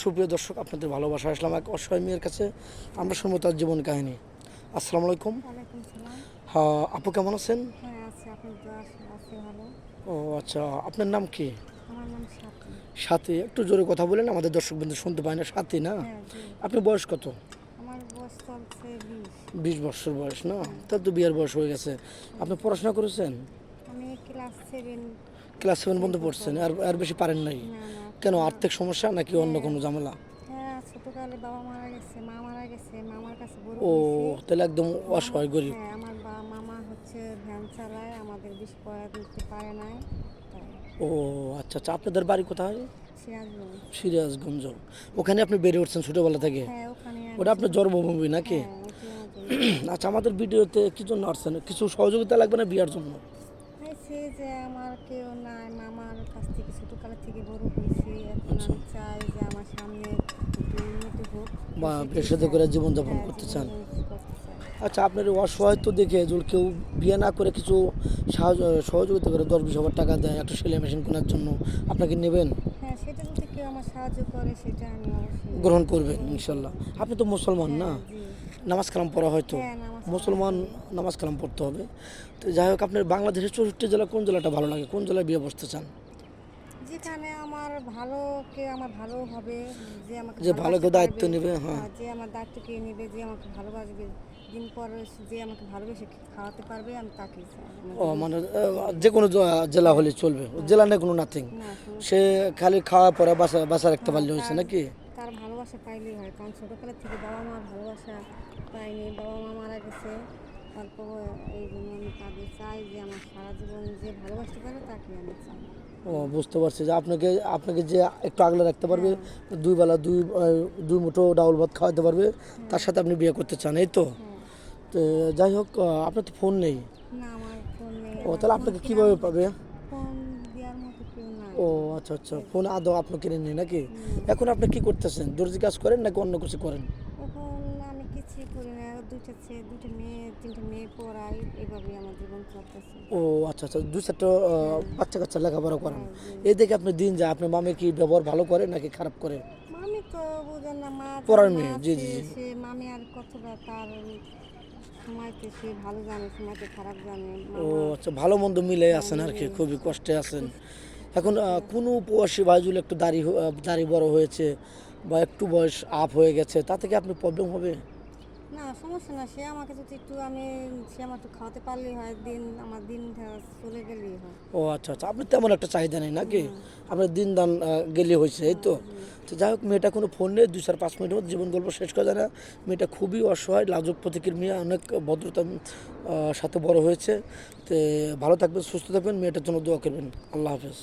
সুপ্রিয় দর্শক, আপনাদের ভালোবাসা আসলাম এক অসহায় মেয়ের কাছে। আমরা শুনবো তার জীবন কাহিনী। আসসালামু আলাইকুম। ওয়ালাইকুম সালাম। হ্যাঁ আপু, কেমন আছেন? হ্যাঁ, আছি। আপনার দোয়া আছে ভালো। ও আচ্ছা, আপনার নাম কি? আমার নাম স্বাতী। সাথী, একটু জোরে কথা বলেন, আমাদের দর্শক বিন্দু শুনতে পায় না। সাথী না? হ্যাঁ, জি। আপনি বয়স কত? আমার বয়স চলছে 20। 20 বছর বয়স না? হ্যাঁ। তাহলে তো বিয়ের বয়স হয়ে গেছে। আপনি পড়াশোনা করেছেন? আমি ক্লাস 7। ক্লাস 7 পর্যন্ত পড়ছেন? আর আর বেশি পারেন নাই? না, না। কেন, আর্থিক সমস্যা নাকি অন্য কোনো ঝামেলা? হ্যাঁ, ছোটকালে বাবা মারা গেছে, মা মারা গেছে। মামার কাছে বড় ও, হয়েছি। তাহলে একদম অসহায় গরিব। হ্যাঁ, আমার মামা হচ্ছে ভ্যান চালায়, আমাদের বেশি পড়া দিতে পারে নাই। তাই ও আচ্ছা আচ্ছা, আপনাদের বাড়ি কোথায়? সিরাজগঞ্জ। সিরাজগঞ্জ। ওখানে আপনি বেড়ে উঠছেন ছোটবেলা থেকে? হ্যাঁ, ওখানে ওটা আপনার জন্মভূমি নাকি? হ্যাঁ, ওটি আমার জন্য। আচ্ছা, আমাদের ভিডিওতে কি জন্য আসছেন? কিছু সহযোগিতা লাগবে না বিয়ার জন্য? চাইছি যে আমার কেউ নাই, মামার কাছ থেকে ছোটকালের থেকে বড় হয়েছি। এখন আচ্ছা, আমি চাই যে আমার সামনে একটু উন্নতি হোক, বা সেটাই পেশাতে চাই। করে জীবনযাপন হ্যাঁ, করতে চান? জীবনযাপন করতে চাই। আচ্ছা, আপনার এই অসহায়ত্ব দেখে যদি কেউ বিয়ে না করে কিছু সহযোগিতা করে 10-20 হাজার টাকা দেয় একটা সেলাই মেশিন কেনার জন্য, আপনাকে নেবেন? হ্যাঁ, সেটা যদি কেউ আমার সাহায্য করে সেটা আমি অবশ্যই গ্রহণ করবেন গ্রহণ ইনশাল্লাহ? করব। আপনি তো মুসলমান না? হ্যাঁ, জি। নামাজ কালাম পড়া হয়তো? হ্যাঁ, নামাজ পড়া মুসলমান, করি। নামাজ কালাম পড়তে হবে। তো যাই হোক, আপনার বাংলাদেশের 64 জেলা কোন জেলাটা ভালো লাগে? কোন জেলায় বিয়ে বসতে চান? যেখানে আমার ভালো, কে আমার ভালো হবে, যে আমাকে যে ভালো ভালোবাসতে কেউ দায়িত্ব পারবে, নেবে, হ্যাঁ। যে আমার দায়িত্ব কে নেবে, যে আমাকে ভালোবাসবে, দিন পর যে আমাকে ভালোবেসে খাওয়াতে পারবে, আমি তাকেই চাই আমার ও জীবন। মানে যে কোনো জেলা হলে চলবে? জেলা নেই কোনো নাথিং? না, সে খালি খাওয়া পড়া বাসা বাসা রাখতে হ্যাঁ, পারলে হয়েছে নাকি? তার ভালোবাসা পাইলেই হয়। কারণ ছোটোকালের থেকে বাবা মার ভালোবাসা পাইনি, বাবা মা মারা গেছে। তারপর এই জন্য আমি তাদের চাই যে আমার সারা জীবন যে ভালোবাসতে পারে তাকে আমি চাই। ও, বুঝতে পারছি যে আপনাকে আপনাকে যে একটু আগলে রাখতে পারবে, হ্যাঁ, দুই বেলা দুই মুঠো ডাউল ভাত খাওয়াতে পারবে, তার হ্যাঁ, সাথে আপনি বিয়ে করতে চান, এই তো? হ্যাঁ। তো যাই হোক, আপনার তো ফোন নেই। না, আমার ফোন নেই। ও, আমার তাহলে ফোন আপনাকে কেনার কীভাবে মতো, পাবে? ফোন দেওয়ার মতো কেউ নাই। ও আচ্ছা আচ্ছা, ফোন আদৌ আপনি কিনে নেই নাকি? হুম। এখন আপনি কি করতেছেন? দর্জি কাজ করেন নাকি অন্য কিছু করেন? এখন আমি কিছুই করি না। দুইটা মেয়ে, তিনটা মেয়ে পড়াই, এভাবেই আমার জীবন চলতেছে। ও আচ্ছা আচ্ছা, 2-4টা হ্যাঁ, বাচ্চা কাচ্চা লেখাপড়া করেন। হ্যাঁ, জি। এই দেখে আপনি দিন যায়, আপনার মামে কি ব্যবহার ভালো করে নাকি খারাপ করে? মামি তো বুঝেন না, মা যার পড়ার মা মেয়ে, জি আছে জি জি। সে মামি আর কতটা তার সময়কে সে ভালো জানে, সময়কে খারাপ জানে। ও মামা আচ্ছা, ভালো মন্দ মিলে আছেন আর কি, মিলে খুবই কষ্টে আছেন। এখন কষ্টে আছে। কোনো প্রবাসী ভাই যদি একটু দাড়ি বড় হয়েছে বা একটু বয়স আপ হয়ে গেছে, তাতে কি আপনার প্রবলেম হবে? না, সমস্যা না। সে আমাকে যদি একটু আমি, সে আমার একটু খাওয়াতে পারলেই হয়, আমার দিন চলে গেলেই হয়। ও আচ্ছা আচ্ছা, আপনার তেমন একটা চাহিদা নেই নাকি? হুম। আপনার দিন দান গেলে হয়েছে, এই তো? জি। তো যাই হোক, মেয়েটা কোনো ফোন নেই, 2-4-5 মিনিটের মধ্যে জীবন গল্প শেষ করা যায় না। মেয়েটা খুবই অসহায়, লাজুক প্রকৃতির মেয়ে, অনেক ভদ্রতার সাথে বড় হয়েছে। তো ভালো থাকবেন, সুস্থ থাকবেন, মেয়েটার জন্য দোয়া করবেন। আল্লাহ হাফেজ।